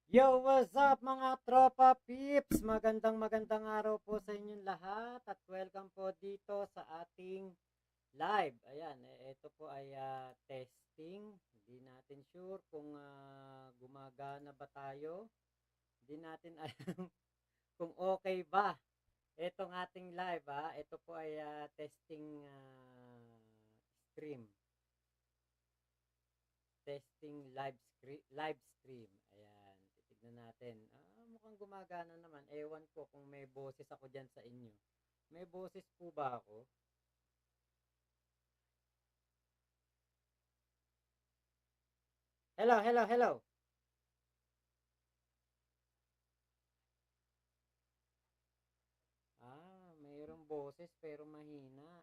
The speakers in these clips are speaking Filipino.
Yo, what's up mga tropa peeps? Magandang araw po sa inyong lahat at welcome po dito sa ating live. Ayan, ito po ay testing. Hindi natin sure kung gumagana ba tayo. Hindi natin alam kung okay ba itong ating live. Ito po ay testing stream. Testing live stream. Ayan, titignan natin. Mukhang gumagana naman. Ewan ko kung may boses ako diyan sa inyo. May boses po ba ako? Hello, hello, hello. Mayroong boses pero mahina.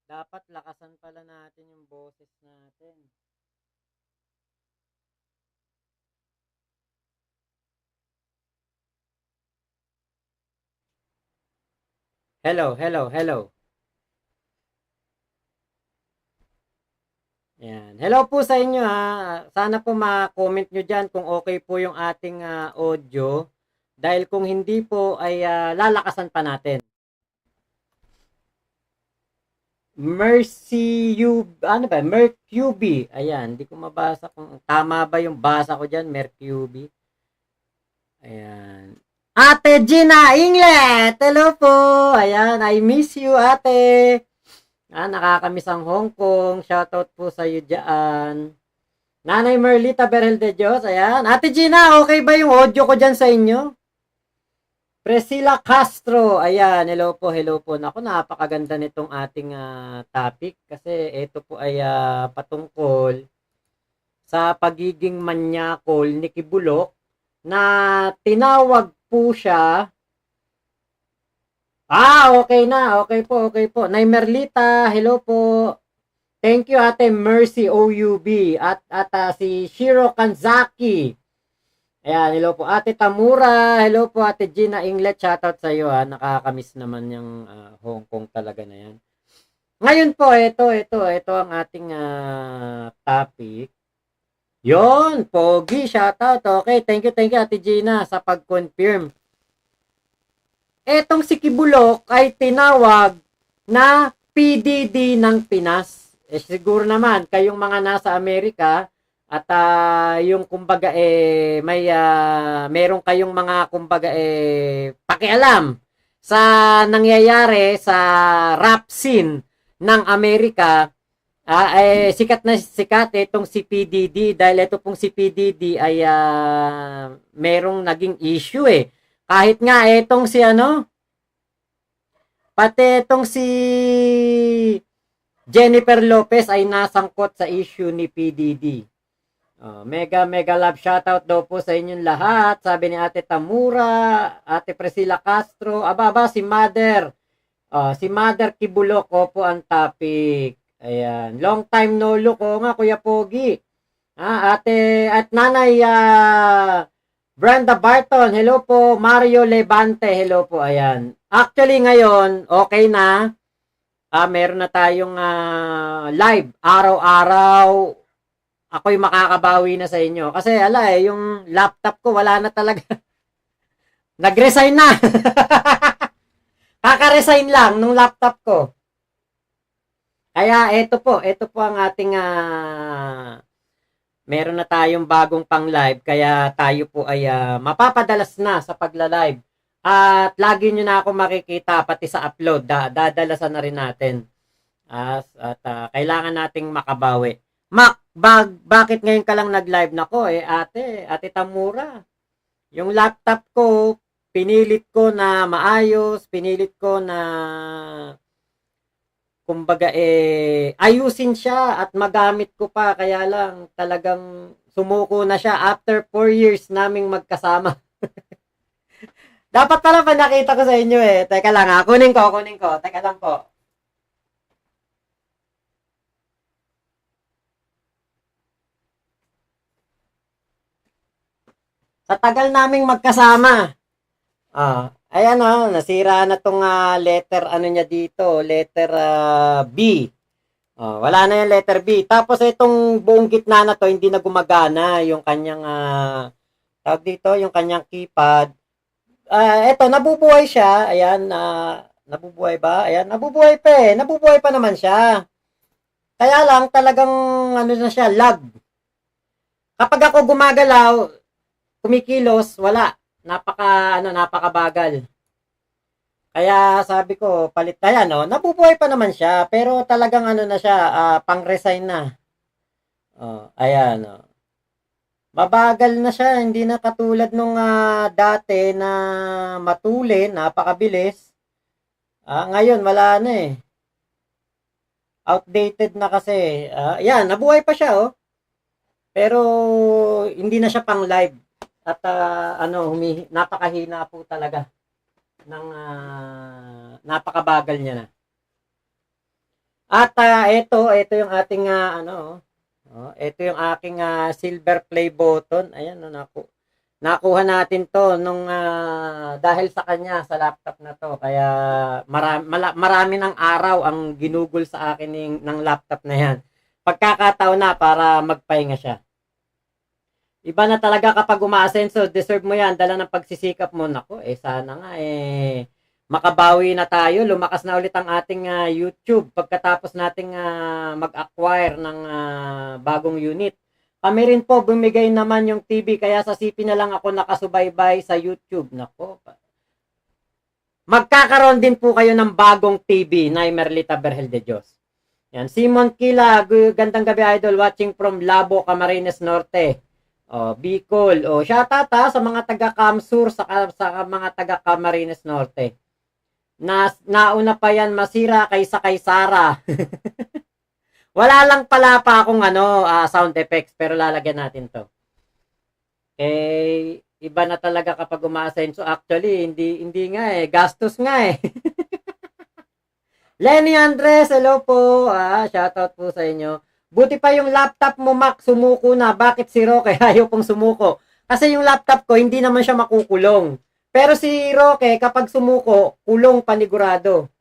Dapat lakasan pala natin yung boses natin. Hello, hello, hello. Yan. Hello po sa inyo ha. Sana po ma-comment nyo dyan kung okay po yung ating audio. Dahil kung hindi po ay lalakasan pa natin. Ano ba? Mercury. Ayan, hindi ko mabasa kung tama ba yung basa ko diyan, Mercury. Ayan. Ate Gina Inglet! Hello po! Ayan, I miss you, ate! Nakakamiss ang Hong Kong. Shoutout po sa iyo dyan. Nanay Merlita Berhel de Dios. Ayan. Ate Gina, okay ba yung audio ko dyan sa inyo? Priscilla Castro. Ayan, hello po, hello po. Naku, napakaganda nitong ating topic kasi ito po ay patungkol sa pagiging manyakol ni Kibulok na tinawag po siya. Okay na. Okay po, okay po. Nay Merlita, hello po. Thank you, Ate Mercy OUB at si Shiro Kanzaki. Ayan, hello po. Ate Tamura, hello po Ate Gina Inglet, shoutout sa iyo ha. Nakakamiss naman yung Hong Kong talaga na yan. Ngayon po, ito ang ating topic. Yon, Pogi, shoutout. Okay, thank you Ate Gina sa pag-confirm. Etong si Kibulok ay tinawag na PDD ng Pinas. Siguro naman, kayong mga nasa Amerika, at yung kumbaga meron kayong mga kumbaga pakialam sa nangyayari sa rap scene ng Amerika. Sikat na sikat itong si PDD dahil ito pong si PDD ay merong naging issue kahit nga itong si pati itong si Jennifer Lopez ay nasangkot sa issue ni PDD. Mega love shoutout daw po sa inyong lahat. Sabi ni Ate Tamura, Ate Priscilla Castro, si Mother. Si Mother Kibulok po ang topic. Ayan. Long time no look nga Kuya Pogi. Ate at Nanay Brenda Barton, hello po. Mario Levante, hello po. Ayan. Actually ngayon, okay na. Meron na tayong live araw-araw. Ako'y makakabawi na sa inyo. Kasi yung laptop ko wala na talaga. Nag-resign na. Kaka-resign lang nung laptop ko. Kaya ito po ang ating meron na tayong bagong pang live. Kaya tayo po ay mapapadalas na sa pagla-live. At lagi nyo na ako makikita pati sa upload. Dadalasan na rin natin. Kailangan nating makabawi. Bakit ngayon ka lang nag-live? Nako ate Tamura. Yung laptop ko, pinilit ko na maayos, pinilit ko na kumbaga ayusin siya at magamit ko pa. Kaya lang talagang sumuko na siya after 4 years naming magkasama. Dapat pala pa nakita ko sa inyo Teka lang kunin ko. Teka lang po. Sa tagal naming magkasama. Ayan nasira na tong letter niya dito, letter B. Wala na yung letter B. Tapos itong buong gitna na to, hindi na gumagana yung kanyang, tawag dito, yung kanyang keypad. Eto, nabubuhay siya. Ayan, nabubuhay ba? Ayan, nabubuhay pa eh. Nabubuhay pa naman siya. Kaya lang, talagang, ano na siya, lag. Kapag ako gumagalaw, kumikilos, wala. Napakabagal. Kaya sabi ko, palit tayo, no? Nabubuhay pa naman siya, pero talagang ano na siya, pang-resign na. Ayan, mabagal na siya, hindi na katulad nung dati na matulin, napakabilis. Ngayon, wala na eh. Outdated na kasi. Ayan, nabuhay pa siya, oh. Pero, hindi na siya pang live. At napakahina po talaga ng napakabagal niya na. At ito yung ating ito yung aking silver play button. Ayan, nakuha natin to nung dahil sa kanya sa laptop na to. Kaya marami ng araw ang ginugol sa akin ng laptop na yan. Pagkakataon na para magpahinga siya. Iba na talaga kapag umaasenso, deserve mo yan, dala ng pagsisikap mo. Nako, sana nga makabawi na tayo, lumakas na ulit ang ating YouTube pagkatapos nating mag-acquire ng bagong unit. Kami rin po, bumigay naman yung TV, kaya sa CP na lang ako nakasubaybay sa YouTube. Nako, magkakaroon din po kayo ng bagong TV na Merlita Berhel de Dios. Yan, Simon Kila, gandang gabi idol, watching from Labo, Camarines Norte. Bicol. Shoutout sa mga taga Camsur, sa mga taga Camarines Norte. Nauna pa yan masira kaysa kay Sara. Wala lang pala pa akong sound effects, pero lalagyan natin to. Iba na talaga kapag umaasenso. Actually, hindi nga gastos nga Lenny Andres, hello po. Shoutout po sa inyo. Buti pa yung laptop mo, Mac, sumuko na. Bakit si Roque ayaw pong sumuko? Kasi yung laptop ko, hindi naman siya makukulong. Pero si Roque, kapag sumuko, kulong panigurado.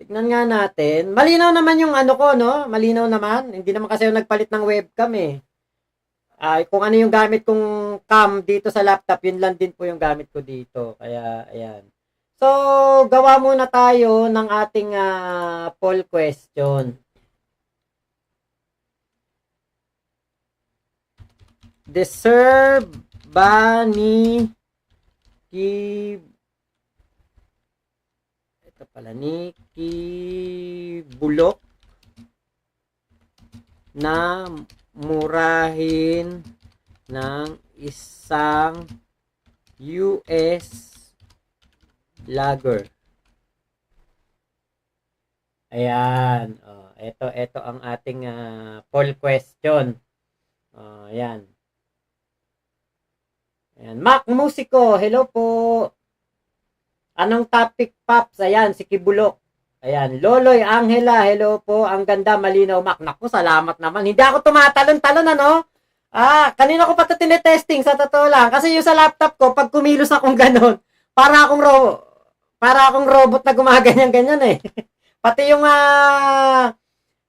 Tignan nga natin. Malinaw naman yung ko, no? Malinaw naman. Hindi naman kasi yung nagpalit ng webcam kung ano yung gamit kong cam dito sa laptop, yun lang din po yung gamit ko dito. Kaya, ayan. So, gawa muna tayo ng ating poll question. Deserve ba ni Bulok na murahin ng isang US vlogger? Ayan. Ito ang ating poll question. Ayan. Ayan. Mac Musico, hello po. Anong topic, Pops? Ayan, si Kibulok. Ayan, Loloy Angela, hello po. Ang ganda, malinaw, Mac. Naku, salamat naman. Hindi ako tumatalon-talon, kanina ko pa ito tinetesting, sa totoo lang. Kasi yung sa laptop ko, pag kumilos akong ganon, para akong robot na gumaganyan-ganyan Pati yung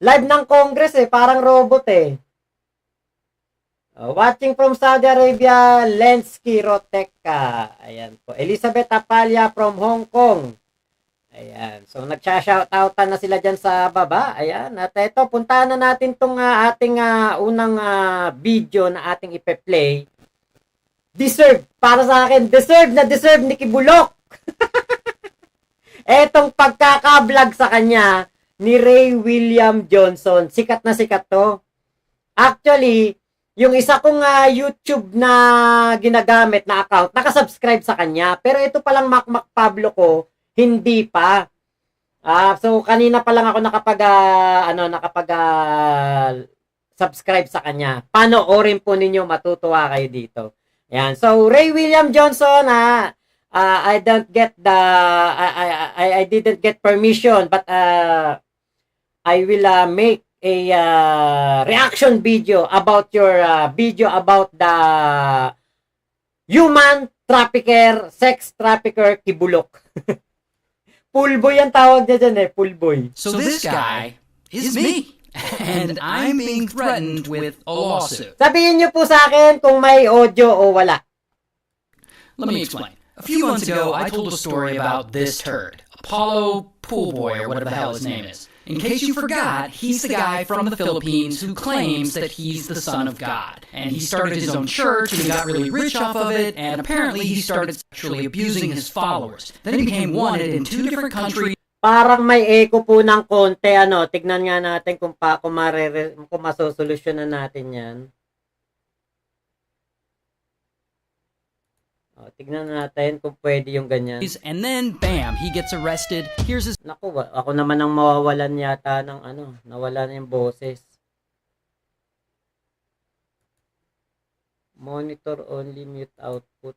live ng Congress parang robot Watching from Saudi Arabia, Lensky Roteca. Ayan po. Elizabeth Apalia from Hong Kong. Ayan. So, nagsha-shoutoutan na sila dyan sa baba. Ayan. At ito, puntahan na natin tong ating unang video na ating ipe-play. Deserve. Para sa akin, deserve ni Kibulok. Etong pagkaka-vlog sa kanya ni Ray William Johnson. Sikat na sikat to. Actually, yung isa kong YouTube na ginagamit na account, nakasubscribe sa kanya. Pero ito palang Mac Pablo ko, hindi pa. So kanina pa lang ako subscribe sa kanya. Panoorin po ninyo, matutuwa kayo dito. Ayan. So Ray William Johnson, I didn't get permission, but I will make a reaction video about your video about the human trafficker, sex trafficker Kibulok. Poolboy ang tawag niya dyan eh. Poolboy. So this guy is me. And I'm being threatened with a lawsuit. Sabihin niyo po sa akin kung may audio o wala. Let me explain. A few months ago, I told a story about this turd, Apollo Poolboy, or whatever the hell his name is. In case you forgot, he's the guy from the Philippines who claims that he's the son of God. And he started his own church, and he got really rich off of it, and apparently he started sexually abusing his followers. Then he became wanted in 2 different countries. Parang may echo po ng konti, ano. Tignan nga natin kung masosolusyonan natin yan. Tignan natin kung pwede yung ganyan. And then, bam, he gets arrested. Here's his... Naku, ako naman ang mawawalan yata ng ano, nawala na yung boses. Monitor only, mute output.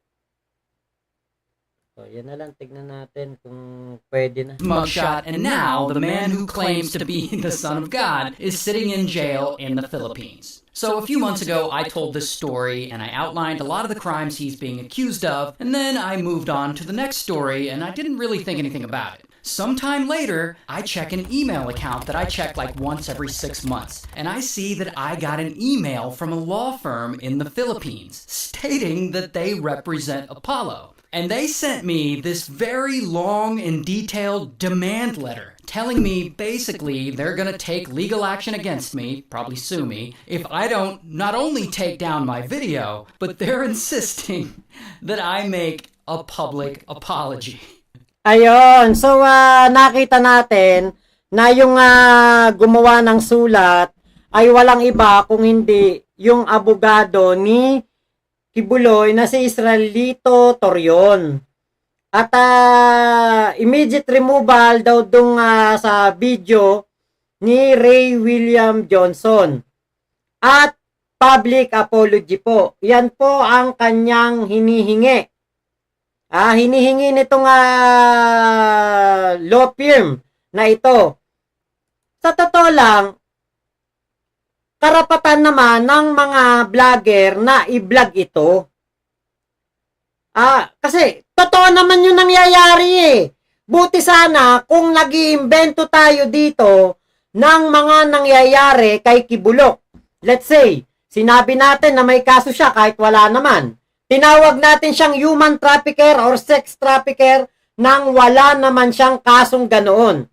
So, yan na lang, tignan natin kung pwede na. Mugshot, and now the man who claims to be the son of God is sitting in jail in the Philippines. So a few months ago, I told this story, and I outlined a lot of the crimes he's being accused of, and then I moved on to the next story, and I didn't really think anything about it. Sometime later, I check an email account that I check like once every 6 months, and I see that I got an email from a law firm in the Philippines stating that they represent Apollo. And they sent me this very long and detailed demand letter telling me basically they're going to take legal action against me, probably sue me, if I don't not only take down my video, but they're insisting that I make a public apology. Ayun, so nakita natin na yung gumawa ng sulat ay walang iba kung hindi yung abogado ni Kibuloy na si Israelito Torion. At immediate removal daw dung sa video ni Ray William Johnson. At public apology po. Yan po ang kanyang hinihingi. Hinihingi nitong law firm na ito. Sa totoo lang, karapatan naman ng mga vlogger na i-vlog ito. Kasi totoo naman yung nangyayari eh. Buti sana kung nag-iimbento tayo dito ng mga nangyayari kay Kibulok. Let's say, sinabi natin na may kaso siya kahit wala naman. Tinawag natin siyang human trafficker or sex trafficker nang wala naman siyang kasong ganoon.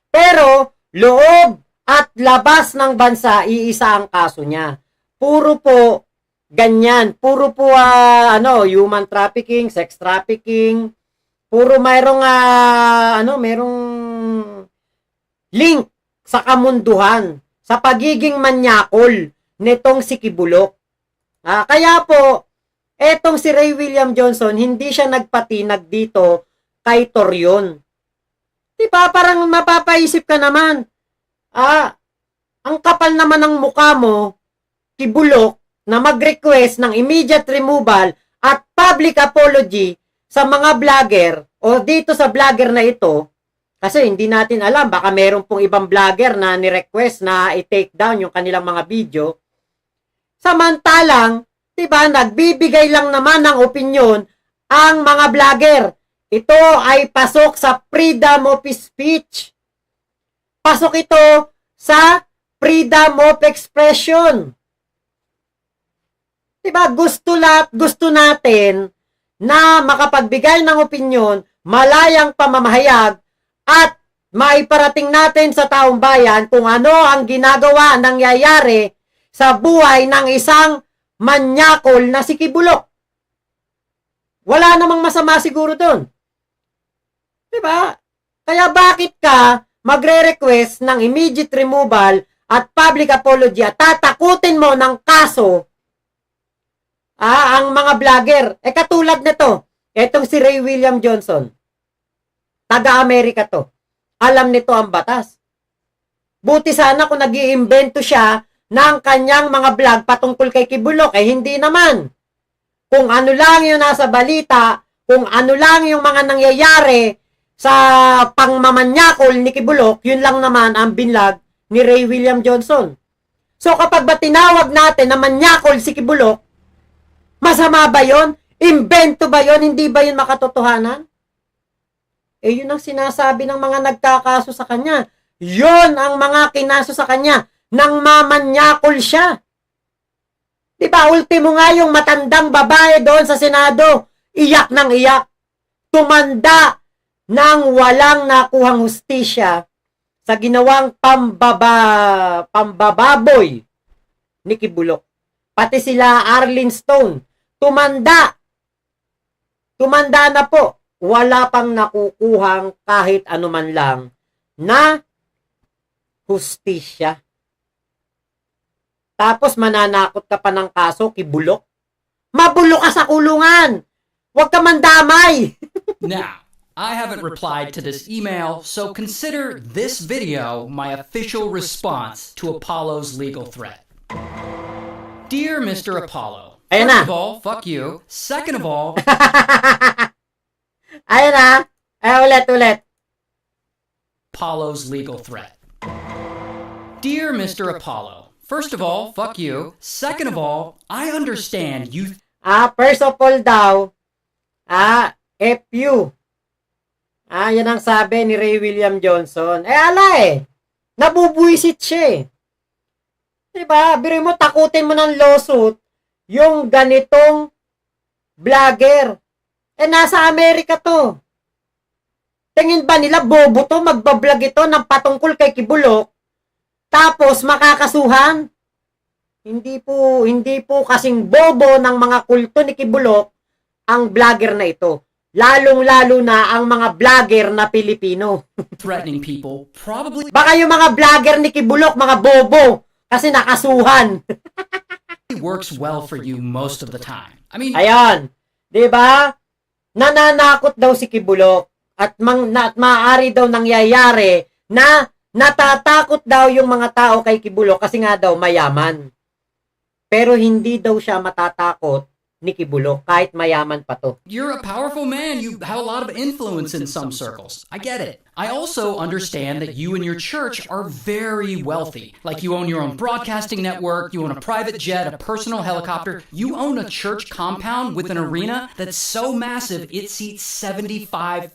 Pero, loob at labas ng bansa, iisa ang kaso niya. Puro po ganyan. Puro po human trafficking, sex trafficking. Puro mayroong mayroong link sa kamunduhan, sa pagiging manyakol nitong si Kibulok. Kaya po, etong si Ray William Johnson, hindi siya nagpatinag dito kay Torion. Diba? Parang mapapaisip ka naman. Ang kapal naman ng mukha mo, Kibulok, na mag-request ng immediate removal at public apology sa mga vlogger o dito sa vlogger na ito, kasi hindi natin alam, baka meron pong ibang vlogger na ni-request na i-take down yung kanilang mga video. Samantalang, diba, nagbibigay lang naman ng opinyon ang mga vlogger. Ito ay pasok sa freedom of speech. Pasok ito sa freedom of expression. Diba, gusto natin na makapagbigay ng opinyon, malayang pamamahayag, at maiparating natin sa taong bayan kung ano ang ginagawa, nangyayari sa buhay ng isang manyakol na si Kibulok. Wala namang masama siguro doon. Diba? Kaya bakit ka magre-request ng immediate removal at public apology at tatakutin mo ng kaso ang mga vlogger? Katulad nito, etong si Ray William Johnson, taga-Amerika to. Alam nito ang batas. Buti sana kung nag-iimbento siya ng kanyang mga vlog patungkol kay Kibulok, hindi naman. Kung ano lang yung nasa balita, kung ano lang yung mga nangyayari sa pangmamanyakol ni Kibulok, yun lang naman ang binlog ni Ray William Johnson. So kapag ba tinawag natin na manyakol si Kibulok, masama ba yun? Imbento ba yun? Hindi ba yun makatotohanan? yun ang sinasabi ng mga nagkakaso sa kanya. Yun ang mga kinaso sa kanya nang mamanyakol siya. Diba, ultimo nga yung matandang babae doon sa Senado, iyak ng iyak. Tumanda ng walang nakuhang hustisya sa ginawang pambababoy ni Kibulok. Pati sila Arlene Stone, tumanda na po. Wala pang nakukuhang kahit anuman lang na hustisya. Tapos mananakot ka pa ng kaso, Kibulok. Mabulok ka sa kulungan. Huwag ka mandamay. Now, I haven't replied to this email, so consider this video my official response to Apollo's legal threat. Dear Mr. Apollo, Ayan first na. of all, fuck you. Second of all, Ayun na. Ulit. Apollo's legal threat. Dear Mr. Apollo, first of all, fuck you. Second of all, I understand you First of all daw, F you. Yan ang sabi ni Ray William Johnson. Nabubuisit siya eh. Diba? Biro mo, takutin mo ng lawsuit yung ganitong vlogger. Nasa Amerika to. Tingin ba nila bobo to, magbablog ito ng patungkol kay Kibulok, tapos makakasuhan? Hindi po kasing bobo ng mga kulto ni Kibulok ang vlogger na ito. Lalong-lalo na ang mga vlogger na Pilipino. threatening people probably Baka yung mga vlogger ni Kibulok, mga bobo, kasi nakasuhan. works well for you most of the time. I mean, Ayan. Diba? Nananakot daw si Kibulok at maaari daw nangyayari na natatakot daw yung mga tao kay Kibulok kasi nga daw mayaman. Pero hindi daw siya matatakot ni Kibulok kahit mayaman pa to. you're a powerful man. You have a lot of influence in some circles. I get it. I also understand that you and your church are very wealthy. Like you own your own broadcasting network, you own a private jet, a personal helicopter. You own a church compound with an arena that's so massive it seats 75,000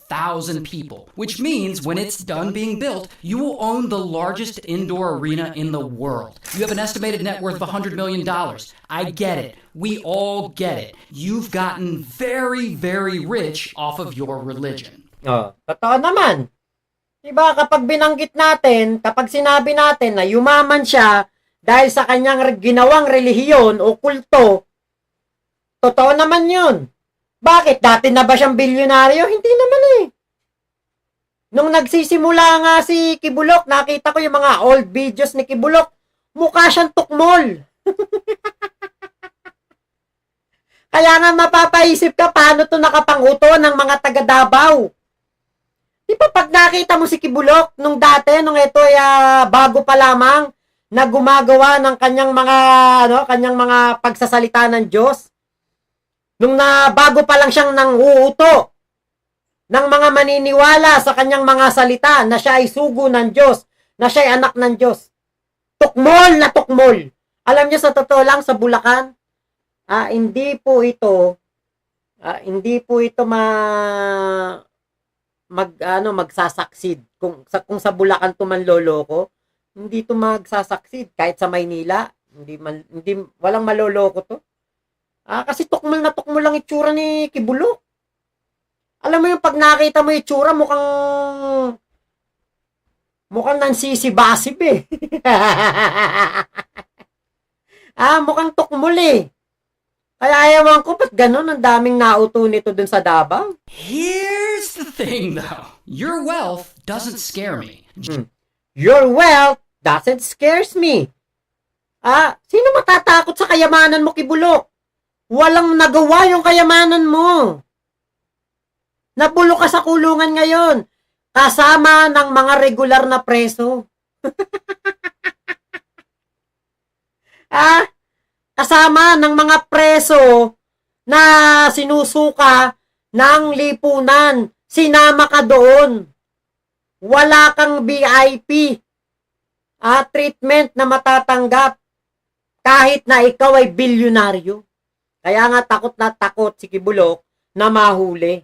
people. Which means when it's done being built, you will own the largest indoor arena in the world. You have an estimated net worth of $100 million. I get it. We all get it. You've gotten very, very rich off of your religion. Totoo naman. Diba, kapag binanggit natin, kapag sinabi natin na yumaman siya dahil sa kanyang ginawang relihiyon o kulto, totoo naman yun. Bakit? Dati na ba siyang bilyonaryo? Hindi naman eh. Nung nagsisimula nga si Kibulok, nakita ko yung mga old videos ni Kibulok, mukha siyang tukmol. Kaya nga mapapaisip ka, paano to nakapanguto ng mga taga Davao? Di ba pag nakita mo si Kibulok nung dati, nung ito ay bago pa lamang na gumagawa ng kanyang mga pagsasalita ng Diyos, nung bago pa lang siyang uuto ng mga maniniwala sa kanyang mga salita na siya ay sugo ng Diyos, na siya ay anak ng Diyos. Tukmol na tukmol. Alam niyo, sa totoo lang, sa Bulacan, hindi po ito magsasaksid. Kung sa Bulacan to manloloko, hindi to magsasaksid. Kahit sa Maynila, walang maloloko to. Kasi tukmol na tukmol lang itsura ni Kibulok. Alam mo yung pag nakita mo itsura, mukhang nansisibasib eh. Mukhang tukmol eh. Kaya ewan ko, ba't ganun? Ang daming nauto nito dun sa Davao. Here's the thing, though. Your wealth doesn't scare me. Your wealth doesn't scares me. Sino matatakot sa kayamanan mo, Kibulok? Walang nagawa yung kayamanan mo. Nabulok ka sa kulungan ngayon. Kasama ng mga regular na preso. Kasama ng mga preso na sinusuka ng lipunan. Sinama ka doon. Wala kang VIP treatment na matatanggap kahit na ikaw ay bilyonaryo. Kaya nga takot na takot si Kibulok na mahuli.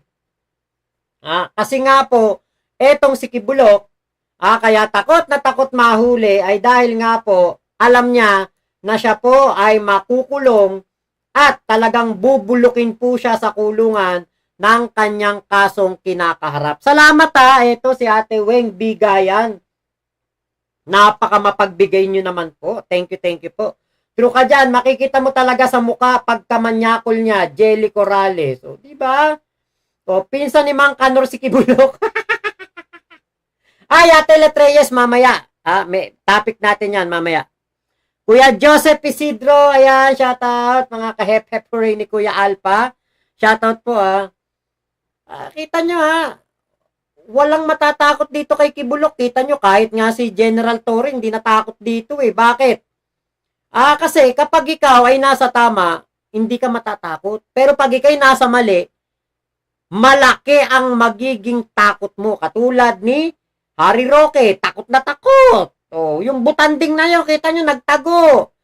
Kasi nga po, etong si Kibulok, kaya takot na takot mahuli ay dahil nga po, alam niya na siya po ay makukulong at talagang bubulukin po siya sa kulungan ng kanyang kasong kinakaharap. Salamat ito si Ate Weng Bigayan. Napaka mapagbigay nyo naman po. Thank you po. True ka dyan, makikita mo talaga sa mukha pagkamanyakol niya, Jelly Corrales. O, diba? O, pinsan ni Mang Kanor si Kibulok. Ate Letreyes, mamaya. May topic natin yan, mamaya. Kuya Joseph Isidro, ayan, shoutout. Mga kahep-hep hooray ni Kuya Alpha. Shoutout po, kita nyo, walang matatakot dito kay Kibulok. Kita nyo, kahit nga si General Torre, hindi natakot dito Bakit? Kasi kapag ikaw ay nasa tama, hindi ka matatakot. Pero pag ikaw ay nasa mali, malaki ang magiging takot mo. Katulad ni Harry Roque, takot na takot. Yung butanding na yun, kita nyo, nagtago.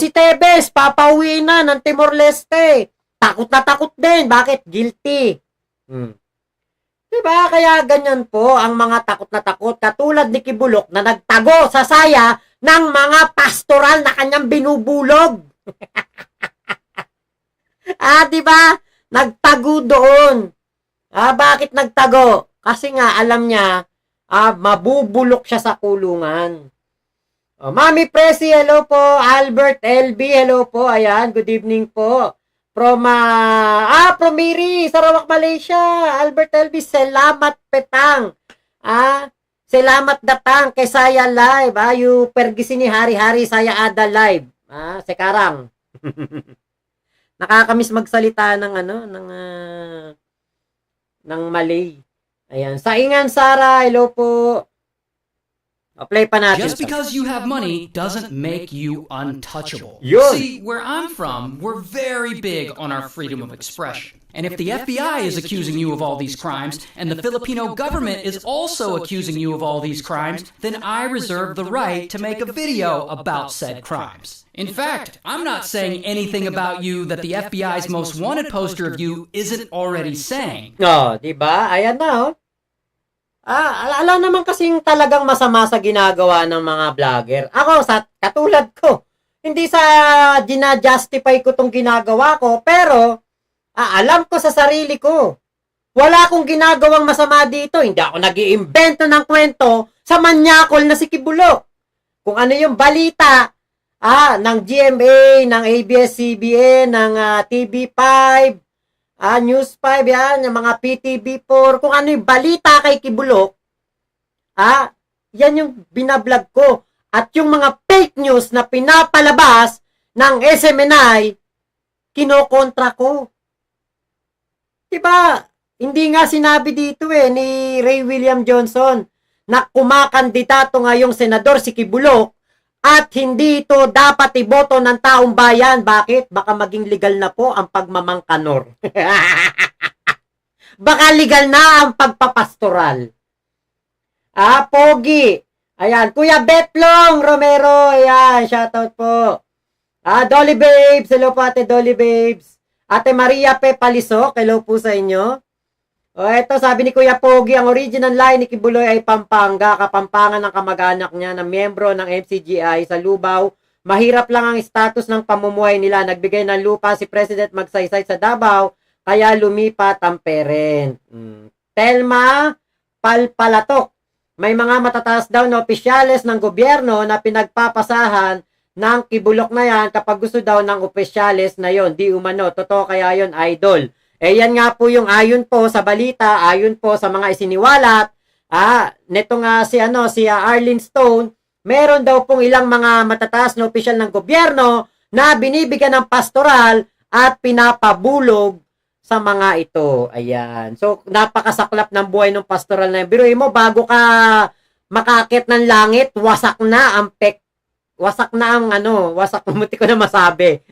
Si Tebes, papauwi na ng Timor-Leste. Takot na takot din. Bakit? Guilty. Diba? Kaya ganyan po ang mga takot na takot. Katulad ni Kibulok na nagtago sa saya ng mga pastoral na kanyang binubulog. Diba? Nagtago doon. Bakit nagtago? Kasi nga alam niya, mabubulok siya sa kulungan. Mami Presi, hello po. Albert LB, hello po. Ayan, good evening po. From Miri, Sarawak, Malaysia. Albert LB, selamat petang. Selamat datang kay saya live. You pergi sini hari-hari saya ada live. Sekarang. Nakakamiss magsalita ng ng Malay. Ayan, Saingan Sara, hello po. Play pa natin. Just because you have money doesn't make you untouchable. Yun. See, where I'm from, we're very big on our freedom of expression. And if the FBI is accusing you of all these crimes, and the Filipino government is also accusing you of all these crimes, then I reserve the right to make a video about said crimes. In fact, I'm not saying anything about you that the FBI's most wanted poster of you isn't already saying. Diba? Ayan na, alam naman kasing talagang masama sa ginagawa ng mga vlogger. Ako, katulad ko, hindi sa gina-justify ko tong ginagawa ko, pero alam ko sa sarili ko. Wala akong ginagawang masama dito. Hindi ako nag-iimbento ng kwento sa manyakol na si Kibulok. Kung ano yung balita ng GMA, ng ABS-CBN, ng TV5, News 5, yan, yung mga PTV4, kung ano yung balita kay Kibulok, yan yung binablog ko. At yung mga fake news na pinapalabas ng SMNI, kinokontra ko. Diba? Hindi nga sinabi dito ni Ray William Johnson na kumakandidato ngayong senador si Kibulok at hindi ito dapat iboto ng taong bayan. Bakit? Baka maging legal na po ang pagmamangkanor. Baka legal na ang pagpapastoral. Pogi. Ayan, Kuya Betlong Romero. Ayan, shoutout po. Dolly Babes. Hello po, Ate Dolly Babes. Ate Maria P. Palisok. Hello po sa inyo. Ito, sabi ni Kuya Pogi, ang original line ni Kibuloy ay Pampanga, kapampangan ng kamag-anak niya na miyembro ng MCGI sa Lubao. Mahirap lang ang status ng pamumuhay nila. Nagbigay ng lupa si President Magsaysay sa Davao, kaya lumipat ang parent. Telma Palpalatok. May mga matataas daw na opisyales ng gobyerno na pinagpapasahan ng Kibulok na yan kapag gusto daw ng opisyales na yon. Di umano. Totoo kaya yon, idol? Yan nga po yung ayon po sa balita, ayon po sa mga isiniwalat, neto nga si Arlene Stone, meron daw pong ilang mga matataas na opisyal ng gobyerno na binibigyan ng pastoral at pinapabulog sa mga ito. Ayan. So, napakasaklap ng buhay ng pastoral na yun. Biruin mo, bago ka makakit ng langit, wasak na ang muti ko na masabi.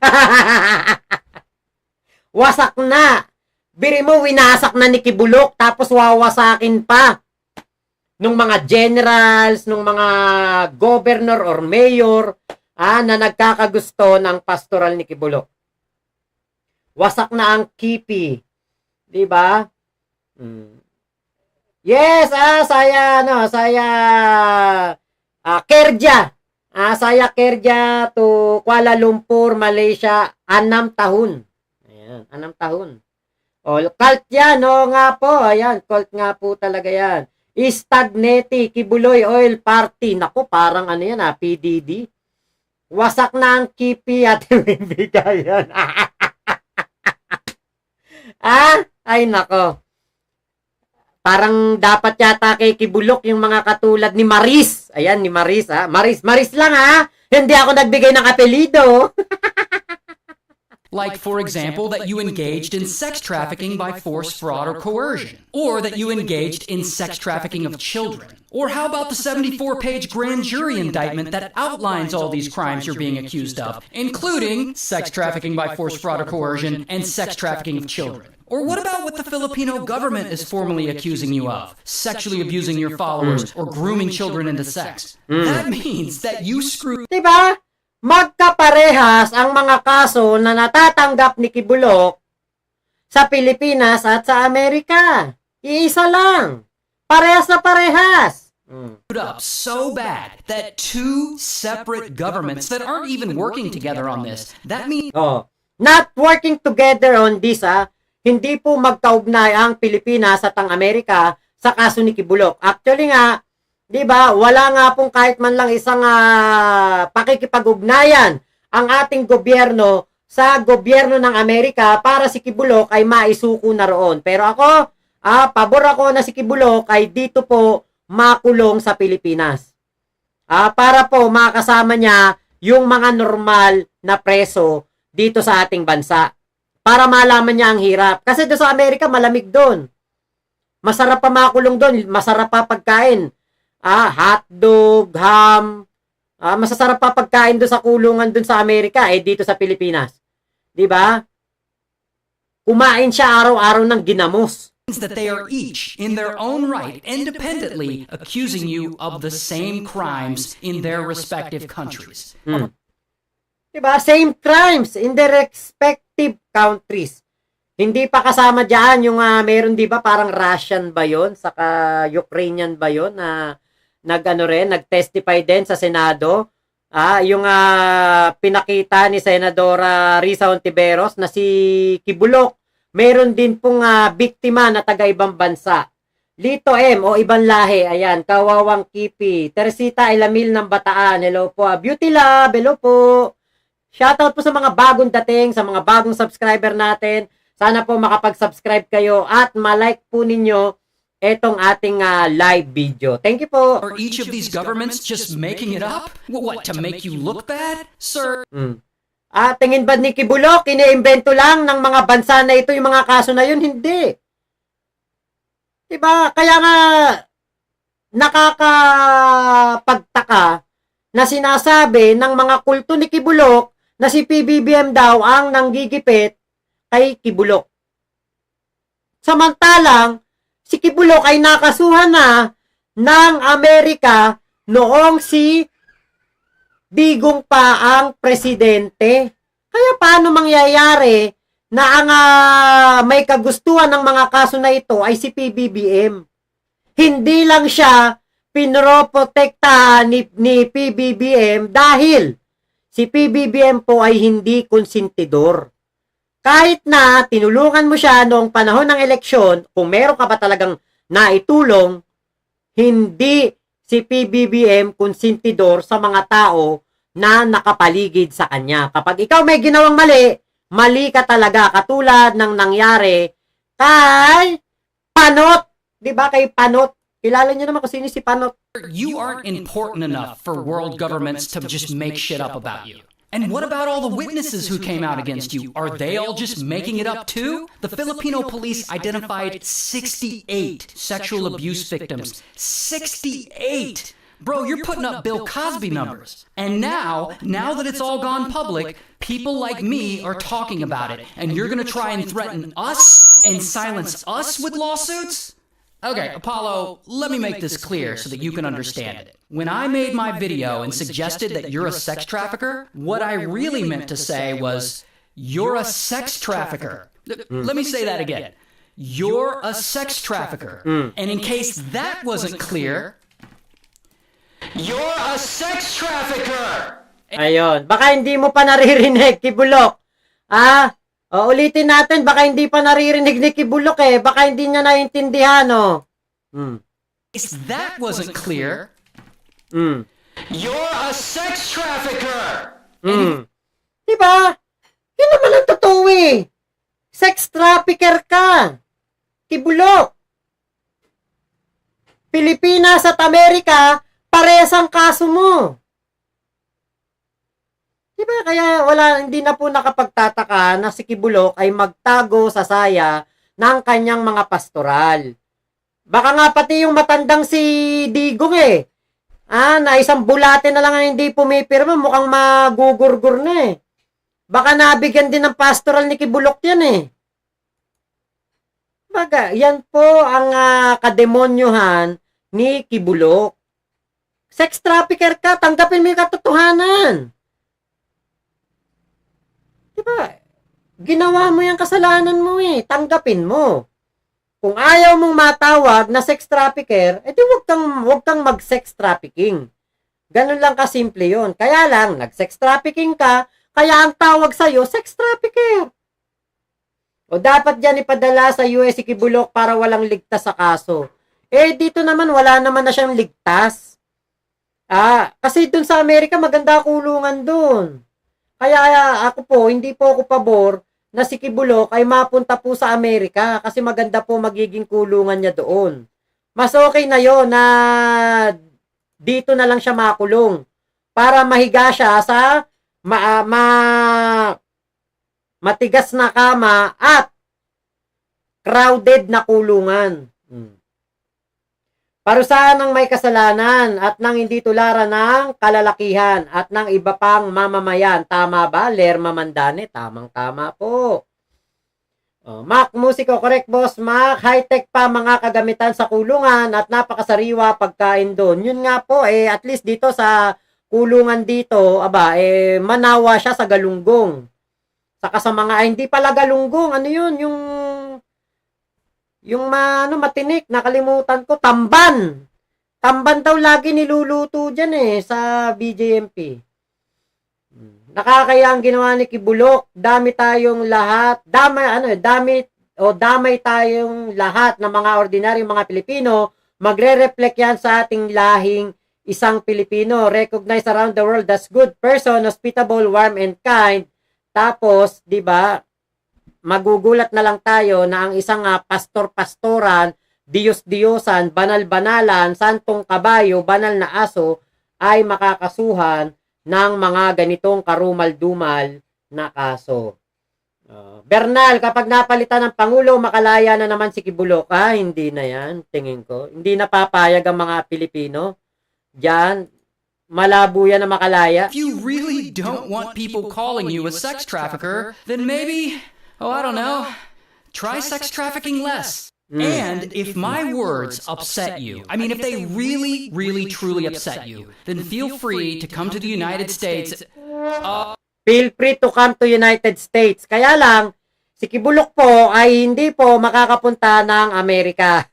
Wasak na. Biri mo, winasak na ni Kibulok, tapos wawasakin pa nung mga generals, nung mga governor or mayor na nagkakagusto ng pastoral ni Kibulok. Wasak na ang kipi. Diba? Yes, saya kerja. Saya kerja to Kuala Lumpur, Malaysia, 6 tahun. Ayan, 6 tahun. O, cult yan, o nga po. Ayan, cult nga po talaga yan. Stagneti, Kibuloy Oil Party. Naku, parang ano yan, PDD. Wasak na ang kipi at bigayan. Ay nako. Parang dapat yata kay Kibulok yung mga katulad ni Maris. Ayan, ni Maris, Maris lang, Hindi ako nagbigay ng apelido. Like, for example, that you engaged in sex trafficking by force, fraud, or coercion. Or that you engaged in sex trafficking of children. Or how about the 74-page grand jury indictment that outlines all these crimes you're being accused of, including sex trafficking by force, fraud, or coercion, and sex trafficking of children? Or what about what the Filipino government is formally accusing you of? Sexually abusing your followers or grooming children into sex. That means that you screwed... Diba? Magkaparehas ang mga kaso na natatanggap ni Kibulok sa Pilipinas at sa Amerika. Iisa lang. Parehas na parehas. Up so bad that two separate governments that aren't even working together on this. That means... Not working together on this, Hindi po magkaugnay ang Pilipinas at ang Amerika sa kaso ni Kibulok. Actually nga, di ba, wala nga pong kahit man lang isang pakikipag-ugnayan ang ating gobyerno sa gobyerno ng Amerika para si Kibulok ay maisuko na roon. Pero ako, pabor ako na si Kibulok ay dito po makulong sa Pilipinas. Para po makasama niya yung mga normal na preso dito sa ating bansa. Para malaman niya ang hirap. Kasi doon sa Amerika, malamig doon. Masarap pa makulong doon. Masarap pa pagkain. Hotdog, ham. Masasarap pa pagkain doon sa kulungan doon sa Amerika. Dito sa Pilipinas. Diba? Kumain siya araw-araw ng ginamos. That they are each, in their own right, independently accusing you of the same crimes in their respective countries. Diba? Same crimes in their respective countries. Hindi pa kasama dyan yung meron, diba, parang Russian ba yun? Saka Ukrainian ba yun? Na nag-testify din sa Senado. Yung pinakita ni Senadora Risa Hontiveros na si Kibulok, meron din pong biktima na taga-ibang bansa. Lito M o ibang lahi. Ayan, Kawawang Kipi. Teresita Ilamil ng Bataan. Hello po. Beauty Lab. Hello po. Shoutout po sa mga bagong dating, sa mga bagong subscriber natin. Sana po makapag-subscribe kayo at malike po ninyo etong ating live video. Thank you po. Are each of these governments just making it up? What, to make you look bad? Sir? Tingin ba ni Kibulok, iniimbento lang ng mga bansa na ito yung mga kaso na yun? Hindi. Diba? Kaya nga, nakakapagtaka na sinasabi ng mga kulto ni Kibulok na si PBBM daw ang nanggigipit kay Kibulok. Samantalang, si Kibulok ay nakasuhan na ng Amerika noong si Digong pa ang presidente. Kaya paano mangyayari na ang may kagustuhan ng mga kaso na ito ay si PBBM? Hindi lang siya pinroprotektahan ni PBBM dahil si PBBM po ay hindi konsentidor. Kahit na tinulungan mo siya noong panahon ng eleksyon, kung meron ka ba talagang naitulong, hindi si PBBM konsentidor sa mga tao na nakapaligid sa kanya. Kapag ikaw may ginawang mali, mali ka talaga. Katulad ng nangyari kay Panot. Diba kay Panot? Kilala niyo naman kung sino si Panot. You aren't important enough for world governments to just make shit up about you. And what about all the witnesses who came out against you? Are they all just making it up too? The Filipino police identified 68 sexual abuse victims. 68! Bro, you're putting up Bill Cosby numbers. And now that it's all gone public, people like me are talking about it. And you're gonna try and threaten us and silence us with lawsuits? Okay, Apollo, let me make this clear so that you can understand it. When I made my video and suggested that you're a sex trafficker, what I really meant to say was, you're a sex trafficker. Let me say that again. you're a sex trafficker. And in case that wasn't clear, you're a sex trafficker. Ayun. Baka hindi mo pa naririnig, Kibulok. O, ulitin natin. Baka hindi pa naririnig ni Kibulok eh. Baka hindi niya naiintindihan, oh. If that wasn't clear, you're a sex trafficker. Diba? Yun naman ang totoo eh. Sex trafficker ka. Kibulok. Pilipinas at Amerika, parehas ang kaso mo. Diba? Kaya hindi na po nakapagtataka na si Kibulok ay magtago sa saya ng kanyang mga pastoral. Baka nga pati yung matandang si Digong eh. Na isang bulate na lang ang hindi pumipirma, mukhang magugurgur na eh. Baka nabigyan din ng pastoral ni Kibulok yan eh. Baga, yan po ang kademonyohan ni Kibulok. Sex trafficker ka, tanggapin mo yung katotohanan. Diba? Ginawa mo yung kasalanan mo eh, tanggapin mo. Kung ayaw mong matawag na sex trafficker, edi wag kang mag-sex trafficking. Ganun lang kasimple yun. Kaya lang, nag-sex trafficking ka, kaya ang tawag sa'yo, sex trafficker. O dapat dyan ipadala sa US si Kibulok para walang ligtas sa kaso. Eh, dito naman, wala naman na siyang ligtas. Kasi dun sa Amerika, maganda kulungan dun. Kaya ako po, hindi po ako pabor na si Kibulok ay mapunta po sa Amerika kasi maganda po magiging kulungan niya doon. Mas okay na yon na dito na lang siya makulong para mahiga siya sa matigas na kama at crowded na kulungan. Parusahan ng may kasalanan at ng hindi tularan ng kalalakihan at ng iba pang mamamayan. Tama ba? Lerma Mandane, tamang-tama po. Mac Musico, correct boss Mac. High-tech pa mga kagamitan sa kulungan at napakasariwa pagkain doon. Yun nga po, at least dito sa kulungan dito, manawa siya sa galunggong. Saka sa mga, hindi pala galunggong, ano yun, yung matinik, nakalimutan ko, tamban. Tamban daw lagi niluluto dyan sa BJMP. Nakakaya ang ginawa ni Kibulok. Damay tayong lahat ng mga ordinaryong mga Pilipino. Magre-reflect yan sa ating lahing isang Pilipino. Recognized around the world as good person, hospitable, warm, and kind. Tapos, di ba, magugulat na lang tayo na ang isang pastor-pastoran, Diyos-Diyosan, banal-banalan, santong kabayo, banal na aso, ay makakasuhan ng mga ganitong karumal-dumal na kaso. Bernal, kapag napalitan ng Pangulo, makalaya na naman si Kibulok. Hindi na yan, tingin ko. Hindi na papayag ang mga Pilipino. Diyan, malabo yan na makalaya. If you really don't want people calling you a sex trafficker, then maybe, I don't know, try sex trafficking less. And if my words upset you, if they really, really, truly upset you, then feel free to come to the United States. Feel free to come to United States. Kaya lang, si Kibulok po ay hindi po makakapunta ng Amerika.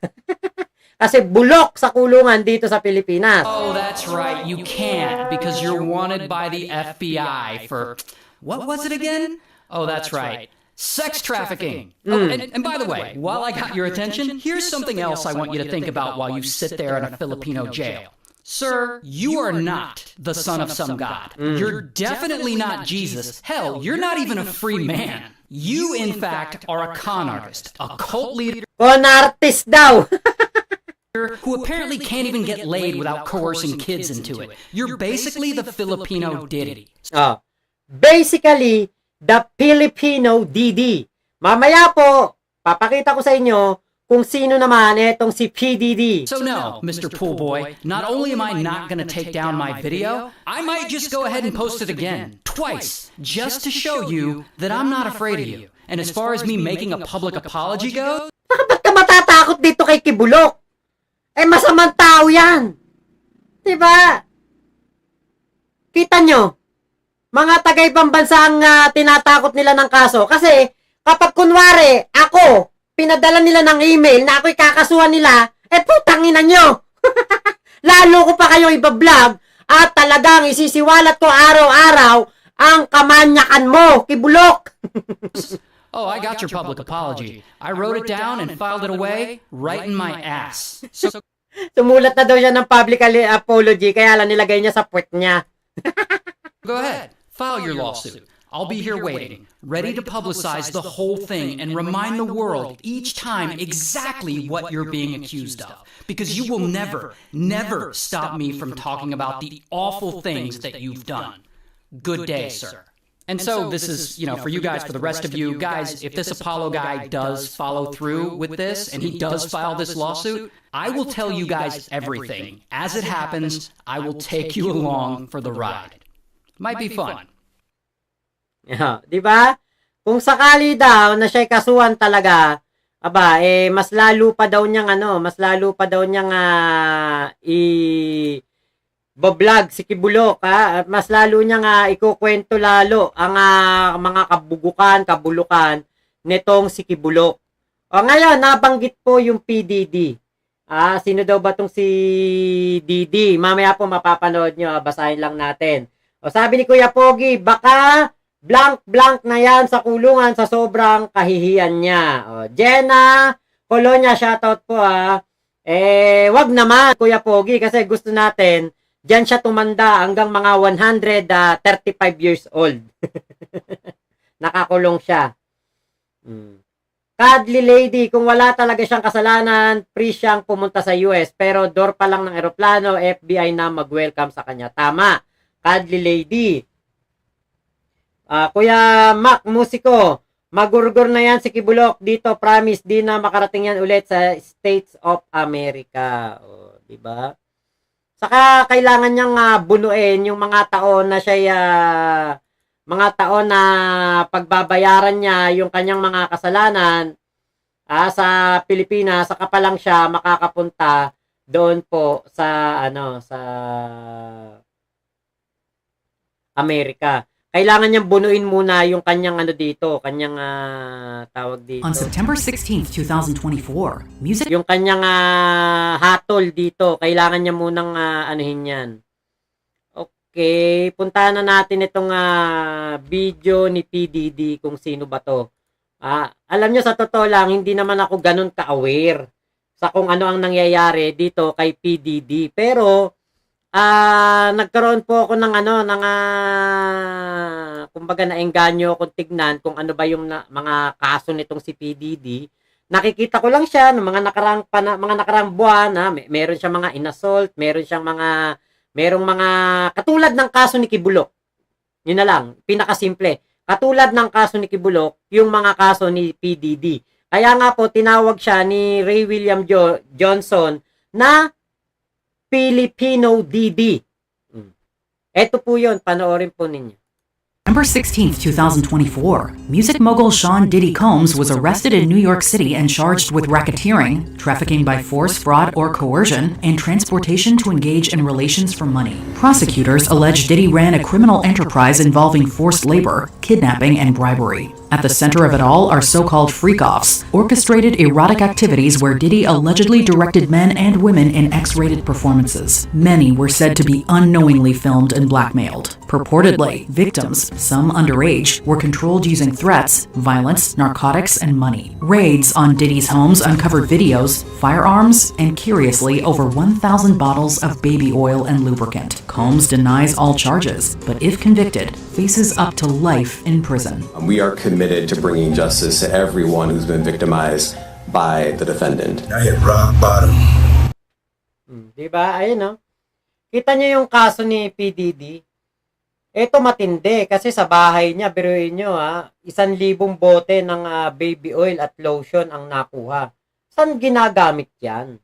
Kasi bulok sa kulungan dito sa Pilipinas. Oh, that's right. You can't because you're wanted by the FBI for, what was it again? Oh, that's right. Sex trafficking. And by the way, while I got your attention, here's something else I want you to think about while you sit there in a Filipino jail. Sir, you are not the son of some god. You're definitely not Jesus. Hell, you're not even a free man. You, in fact, are a con artist, a cult leader Con artist daw. who apparently can't even get laid without coercing kids into it. You're basically the Filipino Diddy. Basically, the Filipino DD. Mamaya po, papakita ko sa inyo kung sino naman itong si PDD. So no, Mr. Poolboy, not only am I not gonna take down my video, I might just go ahead and post it again, twice, just to show you that I'm not afraid of you. And as far as me making a public apology goes, Ba't ka matatakot dito kay Kibulok? Masamang tao yan. Diba? Kita nyo? Mga tagaibang bansa ang tinatakot nila ng kaso. Kasi, kapag kunwari, ako, pinadala nila ng email na ako'y kakasuhan nila, putang ina nyo! Lalo ko pa kayo iba-vlog at talagang isisiwalat ko araw-araw ang kamanyakan mo, Kibulok! Oh, I got your public apology. I wrote it down and filed it away right in my ass. So Sumulat na daw siya ng public apology, kaya lang nilagay niya sa puwet niya. go ahead, file your lawsuit. I'll be here waiting, ready to publicize the whole thing and remind the world each time exactly what you're being accused of. Because you will never, never stop me from talking about the awful things that you've done. Good day, sir. And so this is, for you guys, for the rest of you guys, if this Apollo guy does follow through with this and he does file this lawsuit, I will tell you guys everything. As it happens, I will take you along for the ride. Might be fun. Yeah, di ba? Kung sakali daw na siya'y kasuhan talaga, mas lalo pa daw niyang bablog si Kibulok, ha? At mas lalo niya nga ikukwento lalo ang mga kabulukan nitong si Kibulok. O ngayon, nabanggit po yung PDD. Sino daw ba tong si DD? Mamaya po mapapanood nyo, basahin lang natin. O sabi ni Kuya Pogi, baka blank na yan sa kulungan sa sobrang kahihiyan niya. O, Jenna Colonia, shoutout po wag naman Kuya Pogi kasi gusto natin diyan siya tumanda hanggang mga 135 years old. Nakakulong siya. Cuddly lady, kung wala talaga siyang kasalanan, free siyang pumunta sa US. Pero door pa lang ng eroplano, FBI na mag-welcome sa kanya. Tama. Cuddly lady. Kuya Mac, musiko, magurgur na yan si Kibulok dito. Promise, di na makarating yan ulit sa States of America. O, diba? Saka kailangan niyang bunuin yung mga taon na pagbabayaran niya yung kanyang mga kasalanan sa Pilipinas, saka pa lang siya makakapunta doon po sa Amerika. Kailangan niyang bunuin muna yung kanyang tawag dito. On September 16th, 2024, music Yung kanyang hatol dito, kailangan niya munang anuhin yan. Okay, puntahan na natin itong video ni PDD kung sino ba to. Alam niyo sa totoo lang, hindi naman ako ganun ka-aware sa kung ano ang nangyayari dito kay PDD. Pero nagkaroon po ako ng kumbaga naengganyo akong tignan kung ano ba yung mga kaso nitong si PDD. Nakikita ko lang siya ng mga nakarang buwan, meron siyang mga inassault, merong mga katulad ng kaso ni Kibulok. Yun na lang, pinakasimple. Katulad ng kaso ni Kibulok, yung mga kaso ni PDD. Kaya nga po tinawag siya ni Ray William Johnson na Filipino DD. Ito po yun, panoorin po ninyo. September 16th, 2024, music mogul Sean Diddy Combs was arrested in New York City and charged with racketeering, trafficking by force, fraud, or coercion, and transportation to engage in relations for money. Prosecutors allege Diddy ran a criminal enterprise involving forced labor, kidnapping, and bribery. At the center of it all are so-called freak-offs, orchestrated erotic activities where Diddy allegedly directed men and women in X-rated performances. Many were said to be unknowingly filmed and blackmailed. Purportedly, victims, some underage, were controlled using threats, violence, narcotics, and money. Raids on Diddy's homes uncovered videos, firearms, and curiously, over 1,000 bottles of baby oil and lubricant. Combs denies all charges, but if convicted, faces up to life in prison. We are committed to bringing justice to everyone who's been victimized by the defendant. I hit rock bottom. Diba? Ayun, no? Kita niyo yung kaso ni PDD. Ito matindi kasi sa bahay niya, biruin nyo 1,000 bote ng baby oil at lotion ang nakuha. Saan ginagamit yan?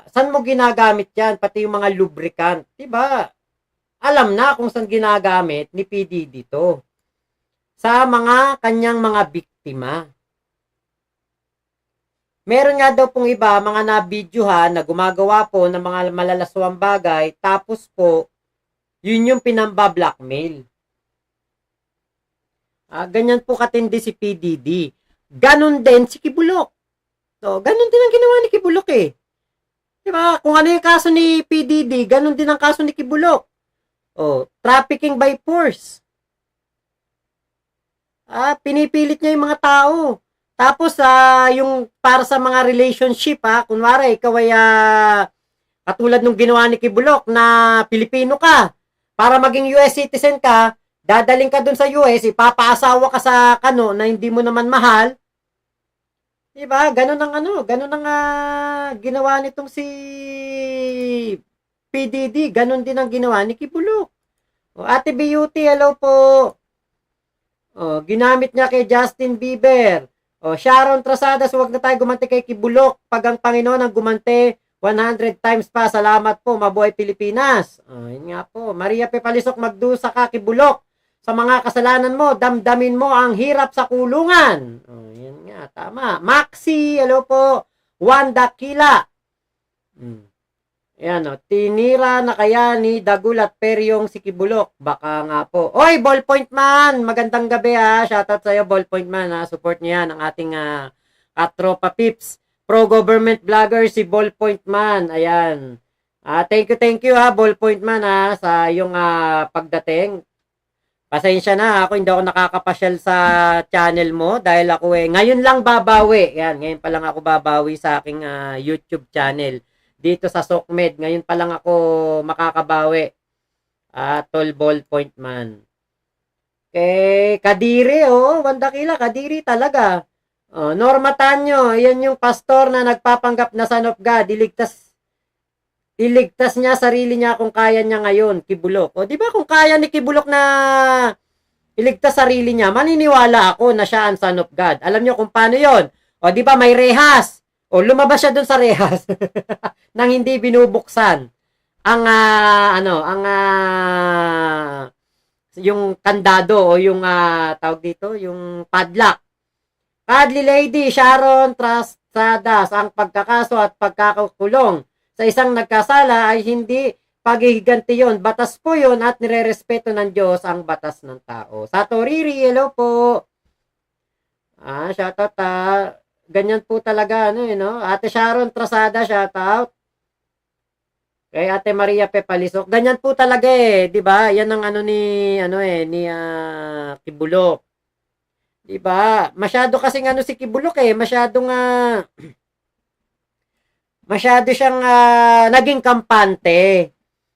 Saan mo ginagamit yan? Pati yung mga lubricant. Diba? Alam na kung saan ginagamit ni PDD to. Sa mga kanyang mga biktima. Meron nga daw pong iba, mga nabidyohan na gumagawa po ng mga malalaswang bagay, tapos po, yun yung pinamba-blackmail. Ganyan po katindi si PDD. ganun din si Kibulok. So, ganun din ang ginawa ni Kibulok eh. Diba? Kung ano yung kaso ni PDD, ganun din ang kaso ni Kibulok. Trafficking by force. Pinipilit niya yung mga tao. Tapos, yung para sa mga relationship, kunwari, ikaw ay katulad nung ginawa ni Kibulok na Pilipino ka. Para maging US citizen ka, dadaling ka dun sa US, ipapaasawa ka sa na hindi mo naman mahal. Diba? Ganun ang ginawa nitong si PDD. Ganun din ang ginawa ni Kibulok. Ate Beauty, hello po. Ginamit niya kay Justin Bieber. Sharon Trasadas, huwag na tayo gumanti kay Kibulok. Pag ang Panginoon ang gumanti, 100 times pa. Salamat po. Mabuhay Pilipinas. Yun nga po. Maria Pepalisok, magdusa ka, Kibulok. Sa mga kasalanan mo, damdamin mo ang hirap sa kulungan. Yan nga, tama. Maxi, hello po. Wanda Kila. Yan, tinira na kaya ni Dagul at Peryong si Kibulok. Baka nga po. Oy, Ballpoint Man! Magandang gabi Shoutout sa'yo, Ballpoint Man Support niya yan ang ating katropa pips. Pro-government vlogger si Ballpoint Man. Ayan. Thank you Ballpoint Man sa iyong pagdating. Pasensya na, ako hindi ako nakakapasyal sa channel mo dahil ako ngayon lang babawi. Yan, ngayon pa lang ako babawi sa aking YouTube channel dito sa SOCMED. Ngayon pa lang ako makakabawi. Tol Ballpoint Man. Kadiri, Wanda Kila, Kadiri talaga. Norma Tanyo, yan yung pastor na nagpapanggap na son of God. Iligtas niya sarili niya kung kaya niya ngayon, Kibulok. Di ba kung kaya ni Kibulok na iligtas sarili niya, maniniwala ako na siya ang son of God. Alam niyo kung paano yon? Di ba may rehas? Lumabas siya dun sa rehas nang hindi binubuksan ang yung kandado o yung tawag dito, yung padlock. Cuddly Lady, Sharon Trasadas, ang pagkakaso at pagkakakulong sa isang nagkasala ay hindi paghihiganti yon. Batas po yon at nirerespeto ng Diyos ang batas ng tao. Sa Toriri, hello po. Shoutout ganyan po talaga, Ate Sharon Trasada, shoutout. Kay Ate Maria Pepalisok, ganyan po talaga di ba? Yan ang ni Kibulok. Di ba? Masyado kasing si Kibulok masyado siyang naging kampante.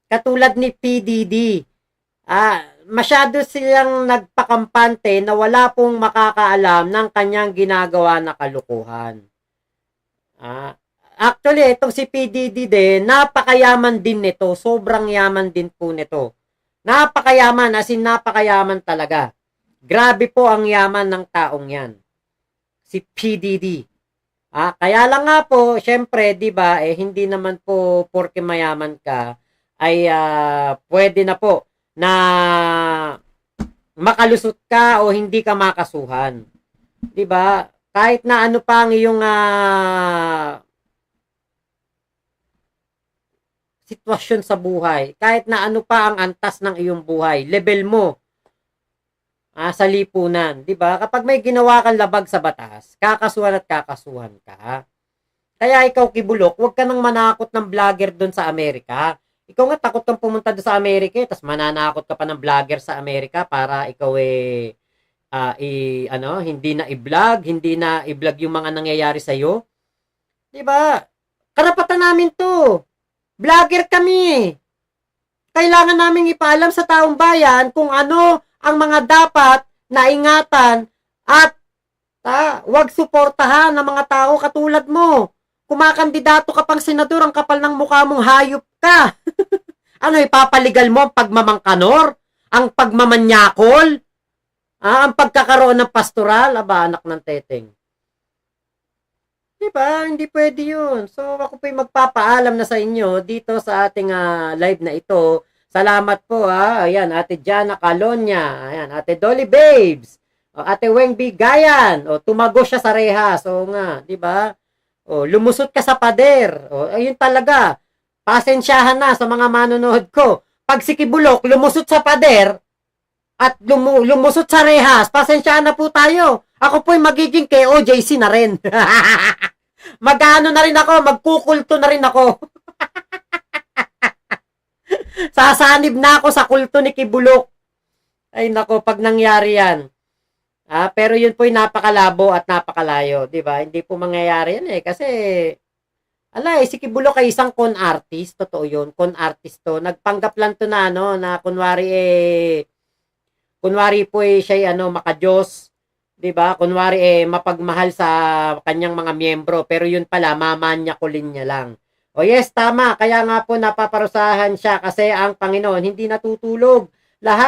Katulad ni PDD. Masyado silang nagpakampante na wala pong makakaalam ng kanyang ginagawa na kalukuhan. Actually, itong si PDD din, napakayaman din nito. Sobrang yaman din po nito. Napakayaman, as in napakayaman talaga. Grabe po ang yaman ng taong yan. Si PDD. Kaya lang nga po, syempre, di ba, hindi naman po porke mayaman ka, ay pwede na po na makalusot ka o hindi ka makasuhan. Di ba? Kahit na ano pa ang iyong sitwasyon sa buhay, kahit na ano pa ang antas ng iyong buhay, level mo sa lipunan, 'di ba? Kapag may ginawa kang labag sa batas, kakasuhan at kakasuhan ka. Kaya ikaw, Kibulok, huwag ka nang manakot ng vlogger doon sa Amerika. Ikaw nga takot kang pumunta doon sa Amerika, tapos mananakot ka pa ng vlogger sa Amerika para ikaw hindi na i-vlog, yung mga nangyayari sa iyo. 'Di ba? Karapatan namin 'to. Vlogger kami. Kailangan naming ipaalam sa taong bayan kung ano ang mga dapat na ingatan at wag suportahan ng mga tao katulad mo. Kumakandidato ka pang senador, ang kapal ng mukha mong hayop ka. Ipapaligal mo ang pagmamangkanor? Ang pagmamanyakol? Ang pagkakaroon ng pastoral? Anak ng teteng. Diba? Hindi pwede yun. So, ako po'y magpapaalam na sa inyo dito sa ating live na ito. Salamat po Ayan, Ate Jana Calonia. Ayan, Ate Dolly Babes. Ate Weng Bigayan. Tumago siya sa rehas. Nga, di ba? Lumusot ka sa pader. Ayun talaga. Pasensyahan na sa mga manonood ko. Pag si Kibulok lumusot sa pader, at lumusot sa rehas, pasensyaan na po tayo. Ako po'y magiging KOJC na rin. Mag-ano na rin ako, magkukulto na rin ako. Sasanib na ako sa kulto ni Kibulok. Ay nako, pag nangyari yan. Pero yun po'y napakalabo at napakalayo, di ba? Hindi po mangyayari yan kasi si Kibulok ay isang con artist, totoo yun, con artist to. Nagpanggap lang to na na kunwari po siya maka-Diyos, 'di ba? Kunwari mapagmahal sa kanyang mga miyembro, pero yun pala mamanyakulin niya lang. O yes, tama, kaya nga po napaparusahan siya kasi ang Panginoon hindi natutulog. Lahat